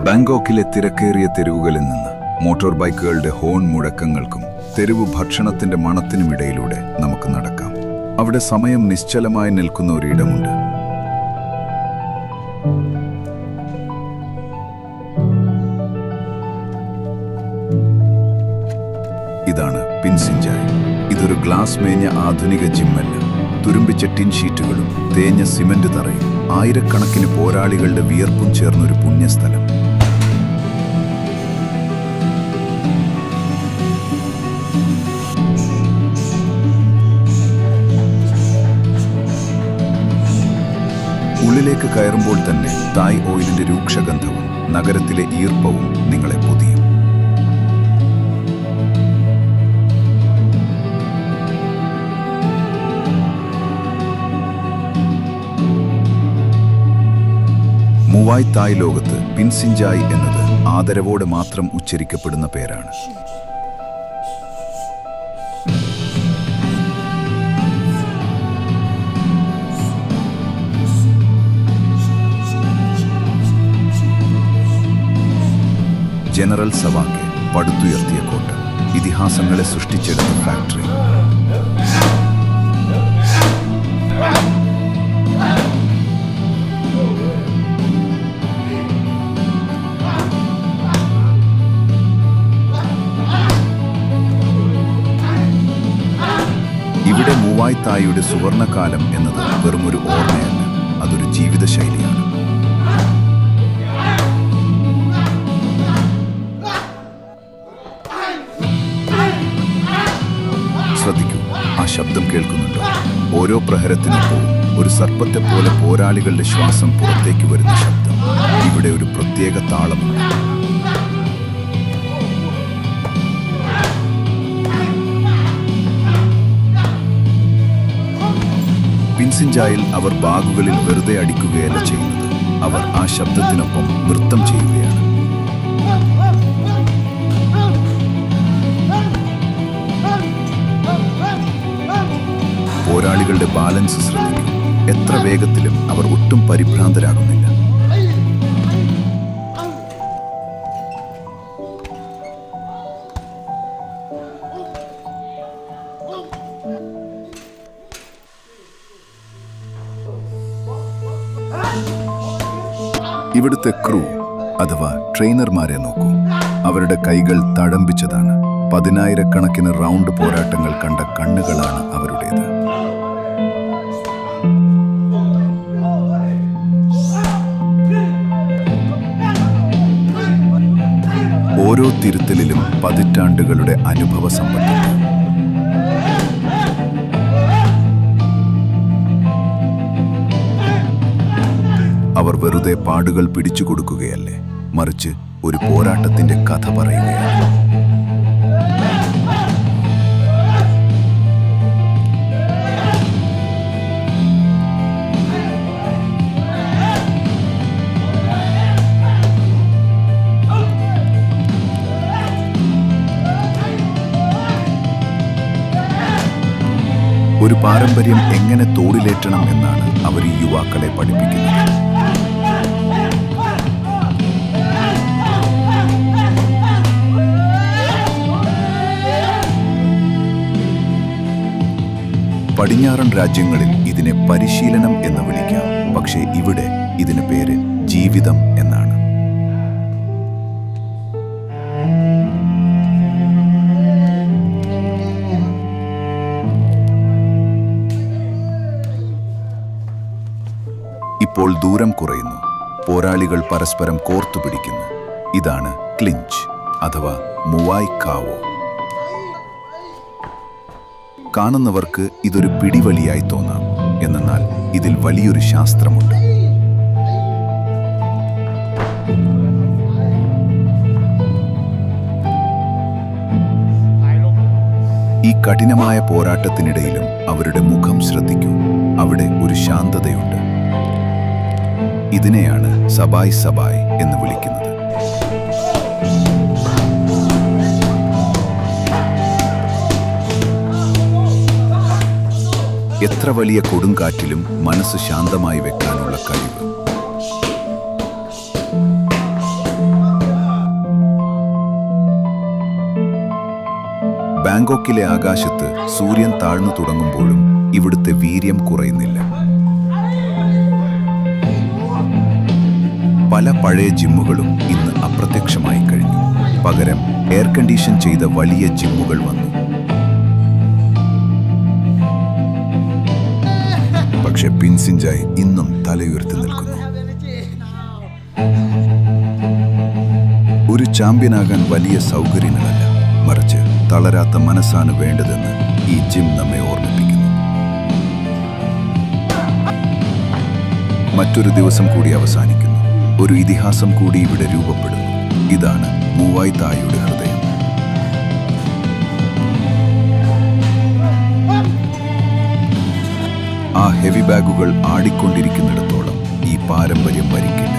ബാങ്കോക്കിലെ തിരക്കേറിയ തെരുവുകളിൽ നിന്ന് മോട്ടോർ ബൈക്കുകളുടെ ഹോൺ മുഴക്കങ്ങൾക്കും തെരുവു ഭക്ഷണത്തിന്റെ മണത്തിനുമിടയിലൂടെ നമുക്ക് നടക്കാം. അവിടെ സമയം നിശ്ചലമായി നിൽക്കുന്ന ഒരിടമുണ്ട്. ഇതാണ് പിൻസിൻജായ്. ഇതൊരു ഗ്ലാസ് മേഞ്ഞ ആധുനിക ജിമ്മല്ല. തുരുമ്പിച്ച ടിൻ ഷീറ്റുകളും തേഞ്ഞ സിമന്റ് തറയും ആയിരക്കണക്കിന് പോരാളികളുടെ വിയർപ്പും ചേർന്നൊരു പുണ്യസ്ഥലം. ഉള്ളിലേക്ക് കയറുമ്പോൾ തന്നെ തായ് ഓയിലിന്റെ രൂക്ഷഗന്ധവും നഗരത്തിലെ ഈർപ്പവും നിങ്ങളെ പൊതിയും. മുവായ് തായ് ലോകത്ത് പിൻസിൻജായ് എന്നത് ആദരവോടെ മാത്രം ഉച്ചരിക്കപ്പെടുന്ന പേരാണ്. ജനറൽ സവാക്കെ പടുത്തുയർത്തിയ കോട്ട, ഇതിഹാസങ്ങളെ സൃഷ്ടിച്ചെടുത്ത ഫാക്ടറി. ഇവിടെ മുവായ് തായിയുടെ സുവർണകാലം എന്നത് വെറുമൊരു ഓർമ്മയല്ല, അതൊരു ജീവിതശൈലിയാണ്. ശ്രദ്ധിക്കൂ, ആ ശബ്ദം കേൾക്കുന്നുണ്ടോ? ഓരോ പ്രഹരത്തിനൊപ്പവും ഒരു സർപ്പത്തെ പോലെ പോരാളികളുടെ ശ്വാസം പുറത്തേക്ക് വരുന്ന ശബ്ദം. ഇവിടെ ഒരു പ്രത്യേക താളമുണ്ട്. പിൻസിൻജായിൽ അവർ ബാഗുകളിൽ വെറുതെ അടിക്കുകയല്ല ചെയ്യുന്നത്, അവർ ആ ശബ്ദത്തിനൊപ്പം നൃത്തം ചെയ്യുകയാണ്. പോരാളികളുടെ ബാലൻസ് ശ്രദ്ധിക്കും. എത്ര വേഗത്തിലും അവർ ഒട്ടും പരിഭ്രാന്തരാകുന്നില്ല. ഇവിടുത്തെ ക്രൂ അഥവാ ട്രെയിനർമാരെ നോക്കൂ. അവരുടെ കൈകൾ തഴമ്പിച്ചതാണ്. 10,000-കണക്കിന് റൗണ്ട് പോരാട്ടങ്ങൾ കണ്ട കണ്ണുകളാണ് അവരുടേത്. ഓരോ തിരുത്തലിലും പതിറ്റാണ്ടുകളുടെ അനുഭവ സമ്പത്തുണ്ട്. അവർ വെറുതെ പാടുകൾ പിടിച്ചു കൊടുക്കുകയല്ലേ, മറിച്ച് ഒരു പോരാട്ടത്തിന്റെ കഥ പറയുകയാണ്. ഒരു പാരമ്പര്യം എങ്ങനെ തോളിലേറ്റണം എന്നാണ് അവർ ഈ യുവാക്കളെ പഠിപ്പിക്കുന്നത്. പടിഞ്ഞാറൻ രാജ്യങ്ങളിൽ ഇതിനെ പരിശീലനം എന്ന് വിളിക്കാം, പക്ഷേ ഇവിടെ ഇതിന് പേര് ജീവിതം എന്നാണ്. ഇപ്പോൾ ദൂരം കുറയുന്നു. പോരാളികൾ പരസ്പരം കോർത്തുപിടിക്കുന്നു. ഇതാണ് ക്ലിഞ്ച് അഥവാ മുവായ് കാവോ. കാണുന്നവർക്ക് ഇതൊരു പിടിവലിയായി തോന്നാം, എന്നാൽ ഇതിൽ വലിയൊരു ശാസ്ത്രമുണ്ട്. ഈ കഠിനമായ പോരാട്ടത്തിനിടയിലും അവരുടെ മുഖം ശ്രദ്ധിക്കൂ. അവിടെ ഒരു ശാന്തതയുണ്ട്. ഇതിനെയാണ് സബായ് സബായ് എന്ന് വിളിക്കുന്നത്. എത്ര വലിയ കൊടുങ്കാറ്റിലും മനസ്സ് ശാന്തമായി വെക്കാനുള്ള കഴിവ്. ബാങ്കോക്കിലെ ആകാശത്ത് സൂര്യൻ താഴ്ന്നു തുടങ്ങുമ്പോഴും ഇവിടുത്തെ വീര്യം കുറയുന്നില്ല. പല പഴയ ജിമ്മുകളും ഇന്ന് അപ്രത്യക്ഷമായി കഴിഞ്ഞു. പകരം എയർ കണ്ടീഷൻ ചെയ്ത വലിയ ജിമ്മുകൾ വന്നു. പക്ഷെ പിൻസിൻജായ് ഇന്നും തലയുയർത്തി നിൽക്കുന്നു. ഒരു ചാമ്പ്യനാകാൻ വലിയ സൗകര്യങ്ങളല്ല, മറിച്ച് തളരാത്ത മനസ്സാണ് വേണ്ടതെന്ന് ഈ ജിം നമ്മെ ഓർമ്മിപ്പിക്കുന്നു. മറ്റൊരു ദിവസം കൂടി അവസാനിക്കുന്നു. ഒരു ഇതിഹാസം കൂടി ഇവിടെ രൂപപ്പെടുന്നു. ഇതാണ് മൂവായ് തായുടെ ഹൃദയം. ആ ഹെവി ബാഗുകൾ ആടിക്കൊണ്ടിരിക്കുന്നിടത്തോളം ഈ പാരമ്പര്യം മരിക്കില്ല.